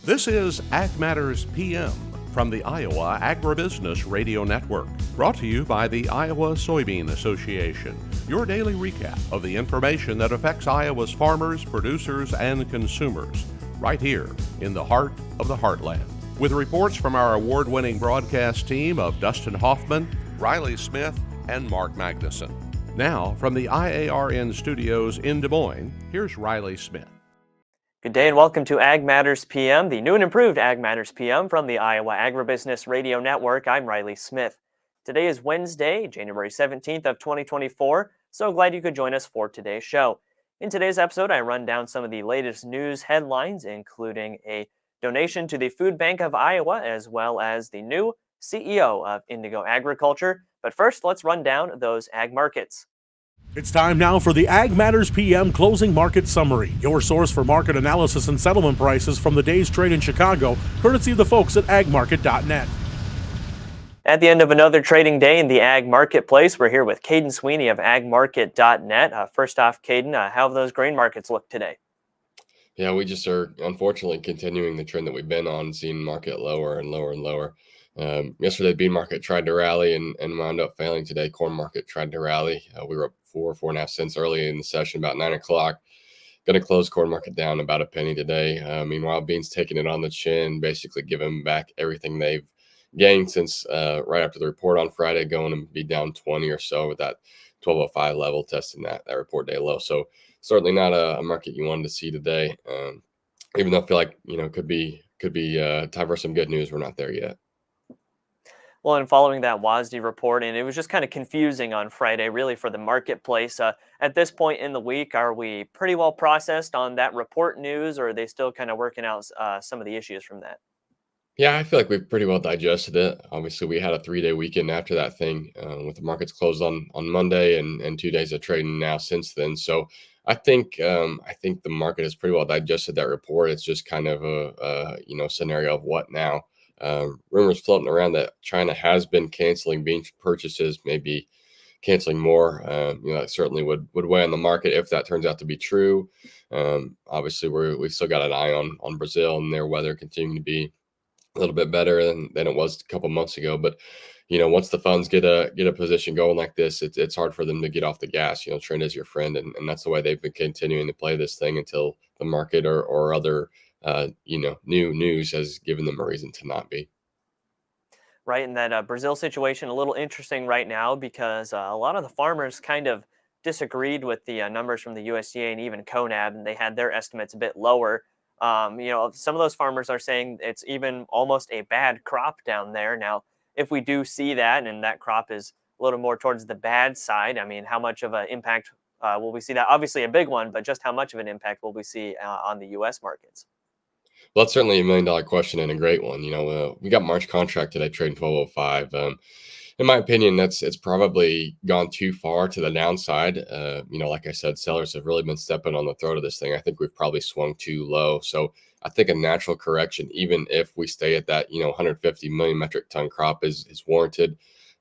This is Ag Matters PM from the Iowa Agribusiness Radio Network, brought to you by the Iowa Soybean Association, your daily recap of the information that affects Iowa's farmers, producers, and consumers, right here in the heart of the heartland. With reports from our award-winning broadcast team of Dustin Hoffman, Riley Smith, and Mark Magnuson. Now, from the IARN studios in Des Moines, here's Riley Smith. Good day and welcome to Ag Matters PM, the new and improved Ag Matters PM from the Iowa Agribusiness Radio Network. I'm Riley Smith. Today is Wednesday, January 17th of 2024. So glad you could join us for today's show. In today's episode, I run down some of the latest news headlines, including a donation to the Food Bank of Iowa, as well as the new CEO of Indigo Agriculture. But first, let's run down those ag markets. It's time now for the Ag Matters PM Closing Market Summary, your source for market analysis and settlement prices from the day's trade in Chicago, courtesy of the folks at agmarket.net. At the end of another trading day in the ag marketplace, we're here with Kaden Sweeney of agmarket.net. First off, Kaden, how have those grain markets looked today? Yeah, we just are unfortunately continuing the trend that we've been on, seeing market lower and lower and lower. Yesterday, bean market tried to rally and wound up failing today. Corn market tried to rally. We were up 4.5 cents early in the session, about 9 o'clock. Going to close corn market down about a penny today. Meanwhile, beans taking it on the chin, basically giving back everything they've gained since right after the report on Friday, going to be down 20 or so with that 1205 level, testing that report day low. So certainly not a market you wanted to see today. Even though I feel like could be time for some good news, we're not there yet. Well, and following that WASDE report, and it was just kind of confusing on Friday, really, for the marketplace. At this point in the week, are we pretty well processed on that report news, or are they still kind of working out some of the issues from that? Yeah, I feel like we've pretty well digested it. Obviously, we had a 3-day weekend after that thing, with the markets closed on Monday and 2 days of trading now since then. So I think the market has pretty well digested that report. It's just kind of a scenario of what now. Rumors floating around that China has been canceling bean purchases, maybe canceling more. That certainly would weigh on the market if that turns out to be true. Obviously, we still got an eye on Brazil and their weather continuing to be a little bit better than it was a couple months ago. But once the funds get a position going like this, it's hard for them to get off the gas. Trend is your friend, and that's the way they've been continuing to play this thing until the market or other new news has given them a reason to not be. Right, and that Brazil situation a little interesting right now because a lot of the farmers kind of disagreed with the numbers from the USDA and even CONAB, and they had their estimates a bit lower. Some of those farmers are saying it's even almost a bad crop down there. Now, if we do see that, and that crop is a little more towards the bad side, how much of an impact will we see that? Obviously a big one, but just how much of an impact will we see on the U.S. markets? Well, that's certainly $1 million question and a great one. We got March contract today trading 1205. In my opinion, it's probably gone too far to the downside. Like I said, sellers have really been stepping on the throat of this thing. I think we've probably swung too low. So I think a natural correction, even if we stay at that 150 million metric ton crop, is warranted.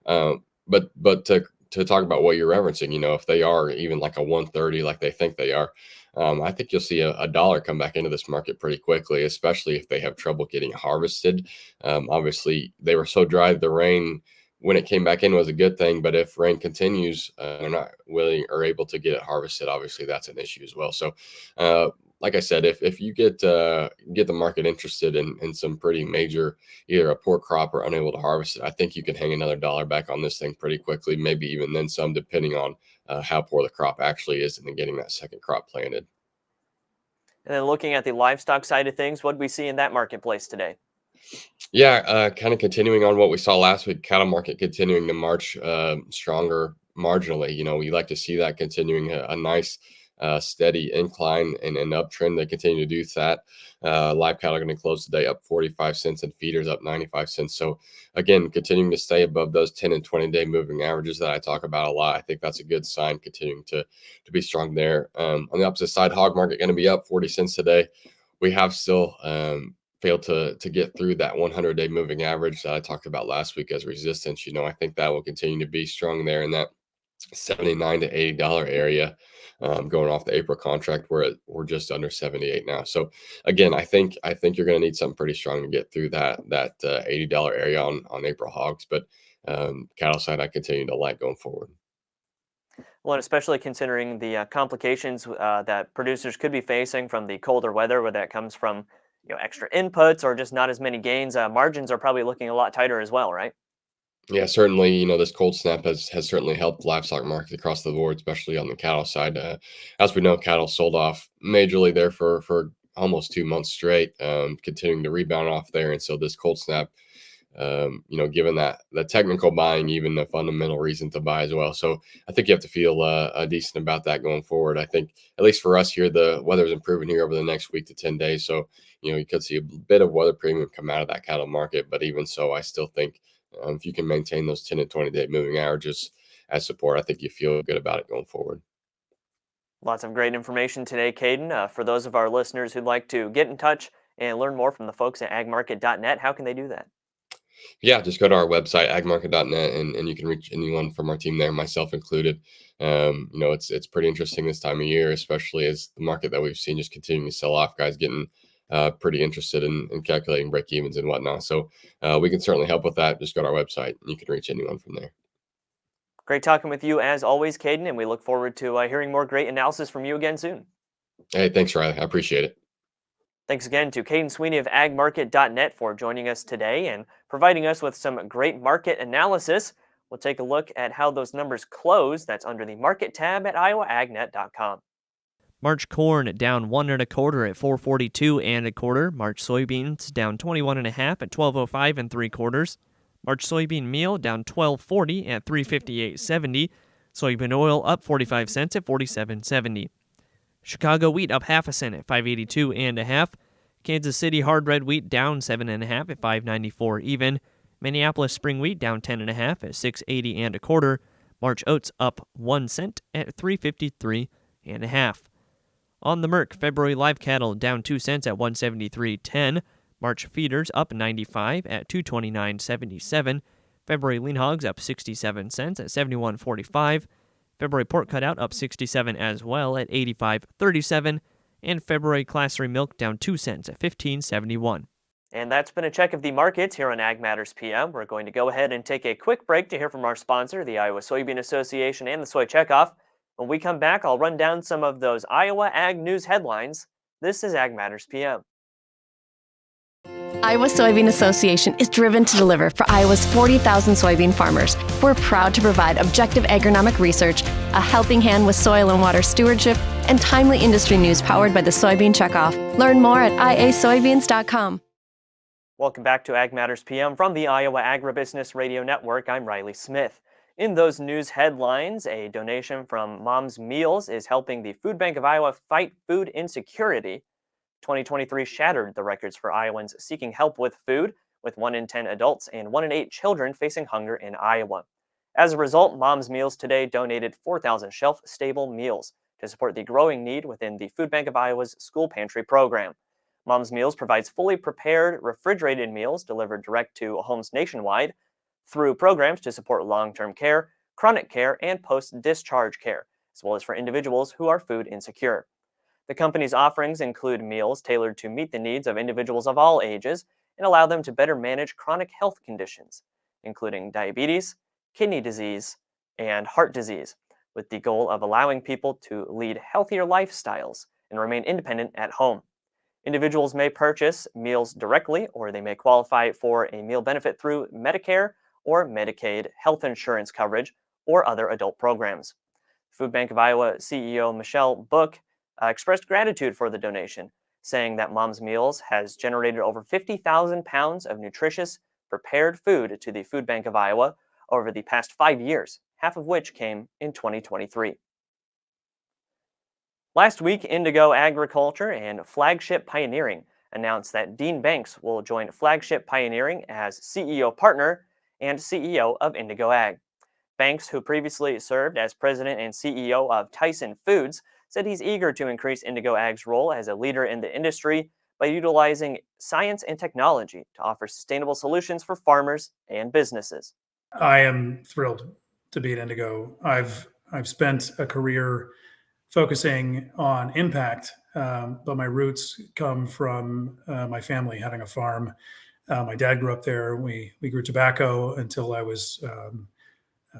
But to talk about what you're referencing, if they are even like a 130 like they think they are, I think you'll see a dollar come back into this market pretty quickly, especially if they have trouble getting harvested. Obviously, they were so dry, the rain when it came back in was a good thing. But if rain continues, they're not willing or able to get it harvested. Obviously, that's an issue as well. So, like I said, if you get the market interested in some pretty major, either a poor crop or unable to harvest it, I think you can hang another dollar back on this thing pretty quickly, maybe even then some, depending on how poor the crop actually is and then getting that second crop planted. And then looking at the livestock side of things, what did we see in that marketplace today? Yeah, kind of continuing on what we saw last week, cattle market continuing to march stronger marginally. We like to see that continuing a nice steady incline and uptrend. They continue to do that. Live cattle are going to close today up 45 cents and feeders up 95 cents. So again, continuing to stay above those 10 and 20-day moving averages that I talk about a lot. I think that's a good sign, continuing to be strong there. On the opposite side, hog market going to be up 40 cents today. We have still failed to get through that 100-day moving average that I talked about last week as resistance. I think that will continue to be strong there, and that $79 to $80 area. Going off the April contract, we're just under 78 now. So again, I think you're going to need something pretty strong to get through that $80 area on April hogs. But cattle side, I continue to like going forward. Well, and especially considering the complications that producers could be facing from the colder weather, whether that comes from extra inputs or just not as many gains, margins are probably looking a lot tighter as well, right? Yeah, certainly, this cold snap has certainly helped the livestock market across the board, especially on the cattle side. As we know, cattle sold off majorly there for almost 2 months straight, continuing to rebound off there. And so this cold snap, given that the technical buying, even the fundamental reason to buy as well. So I think you have to feel decent about that going forward. I think at least for us here, the weather's improving here over the next week to 10 days. So, you could see a bit of weather premium come out of that cattle market. But even so, I still think if you can maintain those 10 and 20-day moving averages as support, I think you feel good about it going forward. Lots of great information today, Kaden. For those of our listeners who'd like to get in touch and learn more from the folks at agmarket.net, how can they do that? Yeah, just go to our website, agmarket.net, and you can reach anyone from our team there, myself included. It's pretty interesting this time of year, especially as the market that we've seen just continuing to sell off, guys getting pretty interested in calculating break evens and whatnot. So we can certainly help with that. Just go to our website and you can reach anyone from there. Great talking with you as always, Kaden, and we look forward to hearing more great analysis from you again soon. Hey, thanks, Riley. I appreciate it. Thanks again to Kaden Sweeney of agmarket.net for joining us today and providing us with some great market analysis. We'll take a look at how those numbers close. That's under the Market tab at iowaagnet.com. March corn down 1 1/4 at 442 1/4. March soybeans down 21 1/2 at 1205 3/4. March soybean meal down 12.40 at 358.70. Soybean oil up 45 cents at 47.70. Chicago wheat up half a cent at 582 1/2. Kansas City hard red wheat down 7 1/2 at 594 even. Minneapolis spring wheat down 10 1/2 at 680 1/4. March oats up 1 cent at 353 1/2. On the Merc, February live cattle down 2 cents at 173.10. March feeders up 95 at 229.77. February lean hogs up 67 cents at 71.45. February pork cutout up 67 as well at 85.37. And February class 3 milk down 2 cents at 15.71. And that's been a check of the markets here on Ag Matters PM. We're going to go ahead and take a quick break to hear from our sponsor, the Iowa Soybean Association and the Soy Checkoff. When we come back, I'll run down some of those Iowa Ag News headlines. This is Ag Matters PM. Iowa Soybean Association is driven to deliver for Iowa's 40,000 soybean farmers. We're proud to provide objective agronomic research, a helping hand with soil and water stewardship, and timely industry news powered by the Soybean Checkoff. Learn more at iasoybeans.com. Welcome back to Ag Matters PM from the Iowa Agribusiness Radio Network. I'm Riley Smith. In those news headlines, a donation from Mom's Meals is helping the Food Bank of Iowa fight food insecurity. 2023 shattered the records for Iowans seeking help with food, with 1 in 10 adults and 1 in 8 children facing hunger in Iowa. As a result, Mom's Meals today donated 4,000 shelf-stable meals to support the growing need within the Food Bank of Iowa's school pantry program. Mom's Meals provides fully prepared, refrigerated meals delivered direct to homes nationwide through programs to support long-term care, chronic care, and post-discharge care, as well as for individuals who are food insecure. The company's offerings include meals tailored to meet the needs of individuals of all ages and allow them to better manage chronic health conditions, including diabetes, kidney disease, and heart disease, with the goal of allowing people to lead healthier lifestyles and remain independent at home. Individuals may purchase meals directly, or they may qualify for a meal benefit through Medicare or Medicaid health insurance coverage or other adult programs. Food Bank of Iowa CEO Michelle Book expressed gratitude for the donation, saying that Mom's Meals has generated over 50,000 pounds of nutritious, prepared food to the Food Bank of Iowa over the past 5 years, half of which came in 2023. Last week, Indigo Agriculture and Flagship Pioneering announced that Dean Banks will join Flagship Pioneering as CEO partner and CEO of Indigo Ag. Banks, who previously served as president and CEO of Tyson Foods, said he's eager to increase Indigo Ag's role as a leader in the industry by utilizing science and technology to offer sustainable solutions for farmers and businesses. I am thrilled to be at Indigo. I've I've spent a career focusing on impact, but my roots come from my family having a farm. My dad grew up there. We grew tobacco until I was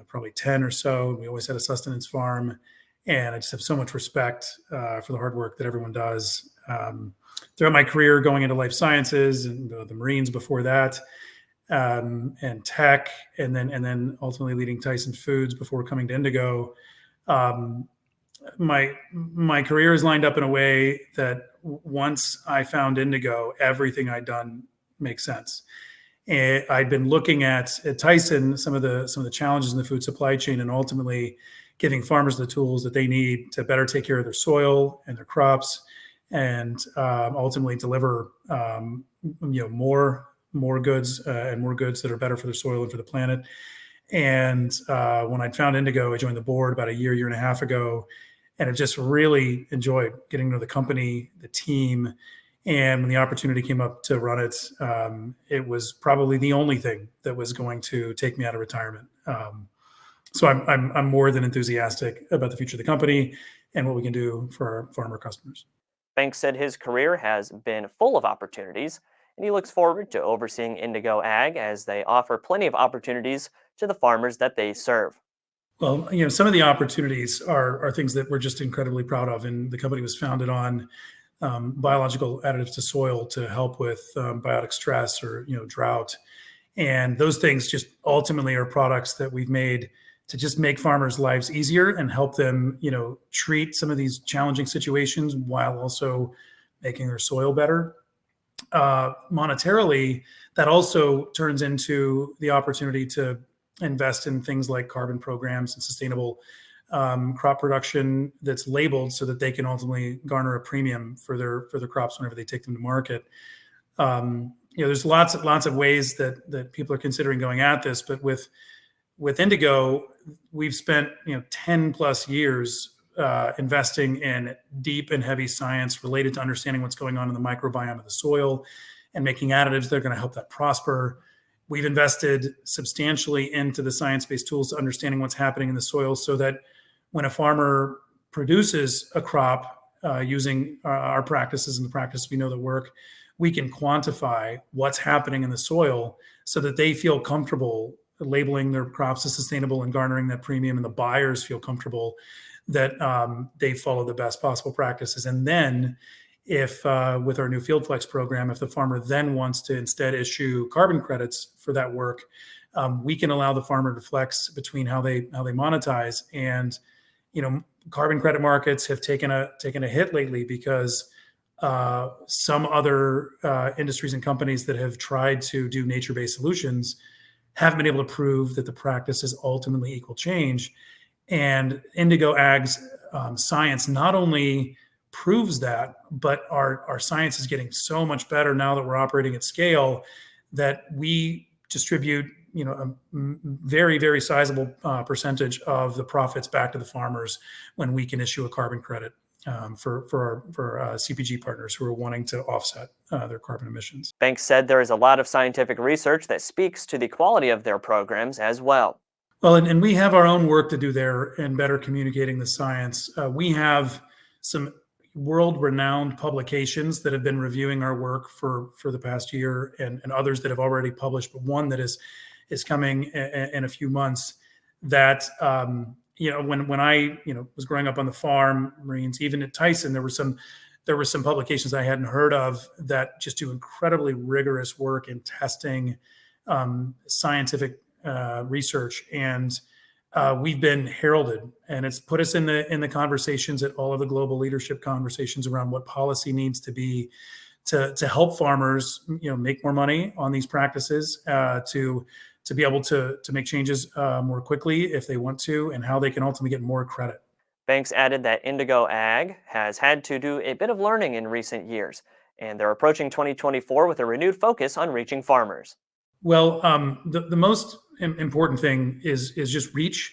probably 10 or so. We always had a sustenance farm, and I just have so much respect for the hard work that everyone does. Throughout my career, going into life sciences and the Marines before that, and tech, and then ultimately leading Tyson Foods before coming to Indigo. My career is lined up in a way that once I found Indigo, everything I'd done makes sense. And I'd been looking at Tyson some of the challenges in the food supply chain, and ultimately giving farmers the tools that they need to better take care of their soil and their crops, and ultimately deliver more goods and more goods that are better for the soil and for the planet. And when I'd found Indigo, I joined the board about a year and a half ago, and I just really enjoyed getting to know the company, the team. And when the opportunity came up to run it, it was probably the only thing that was going to take me out of retirement. So I'm more than enthusiastic about the future of the company and what we can do for our farmer customers. Banks said his career has been full of opportunities, and he looks forward to overseeing Indigo Ag as they offer plenty of opportunities to the farmers that they serve. Well, some of the opportunities are things that we're just incredibly proud of, and the company was founded on biological additives to soil to help with biotic stress or drought, and those things just ultimately are products that we've made to just make farmers' lives easier and help them treat some of these challenging situations while also making their soil better. Monetarily, that also turns into the opportunity to invest in things like carbon programs and sustainable crop production that's labeled so that they can ultimately garner a premium for their crops whenever they take them to market. There's lots of ways that people are considering going at this, but with Indigo, we've spent 10 plus years investing in deep and heavy science related to understanding what's going on in the microbiome of the soil and making additives that are going to help that prosper. We've invested substantially into the science-based tools to understanding what's happening in the soil so that when a farmer produces a crop using our practices and the practices we know that work, we can quantify what's happening in the soil so that they feel comfortable labeling their crops as sustainable and garnering that premium, and the buyers feel comfortable that they follow the best possible practices. And then if with our new Field Flex program, if the farmer then wants to instead issue carbon credits for that work, we can allow the farmer to flex between how they monetize. And carbon credit markets have taken a hit lately because some other industries and companies that have tried to do nature-based solutions haven't been able to prove that the practices ultimately equal change. And Indigo Ag's science not only proves that, but our science is getting so much better now that we're operating at scale that we distribute a very, very sizable percentage of the profits back to the farmers when we can issue a carbon credit for our CPG partners who are wanting to offset their carbon emissions. Banks said there is a lot of scientific research that speaks to the quality of their programs as well. Well, and we have our own work to do there in better communicating the science. We have some world-renowned publications that have been reviewing our work for the past year, and others that have already published, but one that is coming in a few months that when I was growing up on the farm, Marines, even at Tyson, there were some publications I hadn't heard of that just do incredibly rigorous work in testing scientific research, and we've been heralded, and it's put us in the conversations at all of the global leadership conversations around what policy needs to be to help farmers make more money on these practices, to be able to make changes more quickly if they want to, and how they can ultimately get more credit. Banks added that Indigo Ag has had to do a bit of learning in recent years, and they're approaching 2024 with a renewed focus on reaching farmers. Well, the most important thing is just reach.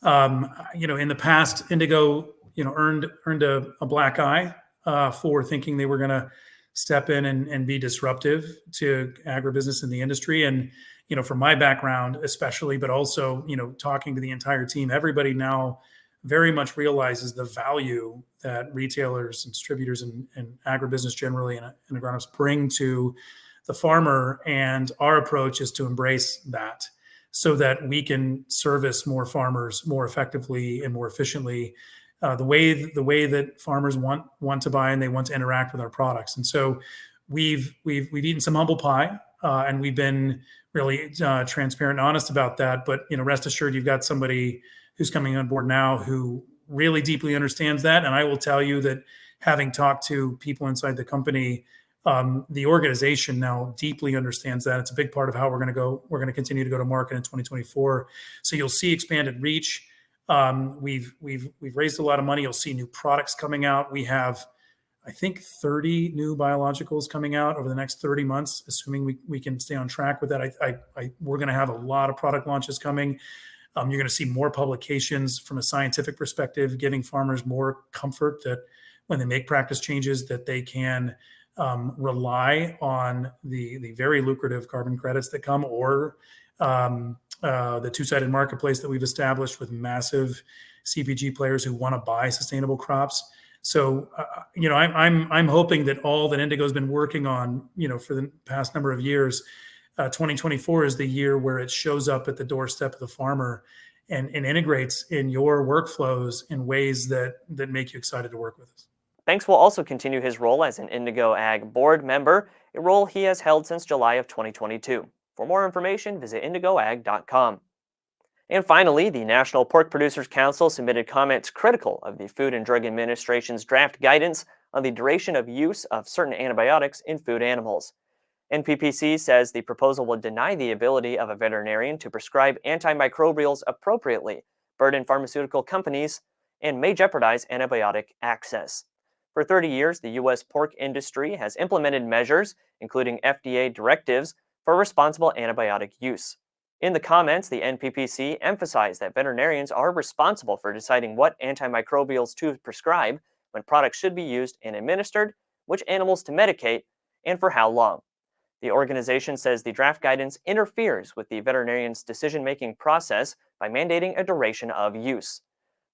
In the past, Indigo, earned a black eye for thinking they were going to step in and be disruptive to agribusiness in the industry. And from my background, especially, but also talking to the entire team, everybody now very much realizes the value that retailers and distributors and agribusiness generally and agronomists bring to the farmer. And our approach is to embrace that so that we can service more farmers more effectively and more efficiently, the way that farmers want to buy and they want to interact with our products. And so we've eaten some humble pie, and we've been really transparent and honest about that. But rest assured, you've got somebody who's coming on board now who really deeply understands that. And I will tell you that, having talked to people inside the company, the organization now deeply understands that. It's a big part of how we're going to continue to go to market in 2024. So you'll see expanded reach. We've raised a lot of money. You'll see new products coming out. We have, I think, 30 new biologicals coming out over the next 30 months, assuming we can stay on track with that. We're going to have a lot of product launches coming. You're going to see more publications from a scientific perspective, giving farmers more comfort that when they make practice changes, that they can rely on the very lucrative carbon credits that come, or the two-sided marketplace that we've established with massive CPG players who want to buy sustainable crops. So, I'm hoping that all that Indigo's been working on, for the past number of years, 2024 is the year where it shows up at the doorstep of the farmer and integrates in your workflows in ways that make you excited to work with us. Banks will also continue his role as an Indigo Ag board member, a role he has held since July of 2022. For more information, visit indigoag.com. And finally, the National Pork Producers Council submitted comments critical of the Food and Drug Administration's draft guidance on the duration of use of certain antibiotics in food animals. NPPC says the proposal would deny the ability of a veterinarian to prescribe antimicrobials appropriately, burden pharmaceutical companies, and may jeopardize antibiotic access. For 30 years, the U.S. pork industry has implemented measures, including FDA directives, for responsible antibiotic use. In the comments, the NPPC emphasized that veterinarians are responsible for deciding what antimicrobials to prescribe, when products should be used and administered, which animals to medicate, and for how long. The organization says the draft guidance interferes with the veterinarian's decision-making process by mandating a duration of use.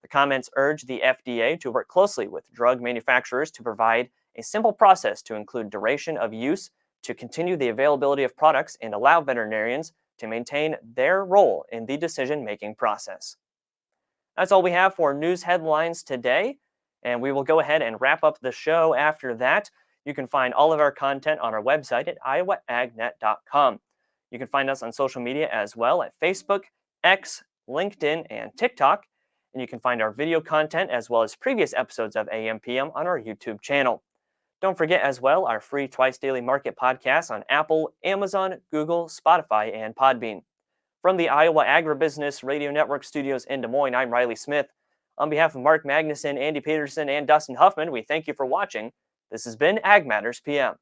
The comments urge the FDA to work closely with drug manufacturers to provide a simple process to include duration of use to continue the availability of products and allow veterinarians to maintain their role in the decision-making process. That's all we have for news headlines today, and we will go ahead and wrap up the show after that. You can find all of our content on our website at iowaagnet.com. You can find us on social media as well at Facebook, X, LinkedIn, and TikTok. And you can find our video content as well as previous episodes of AM/PM on our YouTube channel. Don't forget as well our free Twice Daily Market podcast on Apple, Amazon, Google, Spotify, and Podbean. From the Iowa Agribusiness Radio Network studios in Des Moines, I'm Riley Smith. On behalf of Mark Magnuson, Andy Peterson, and Dustin Huffman, we thank you for watching. This has been Ag Matters PM.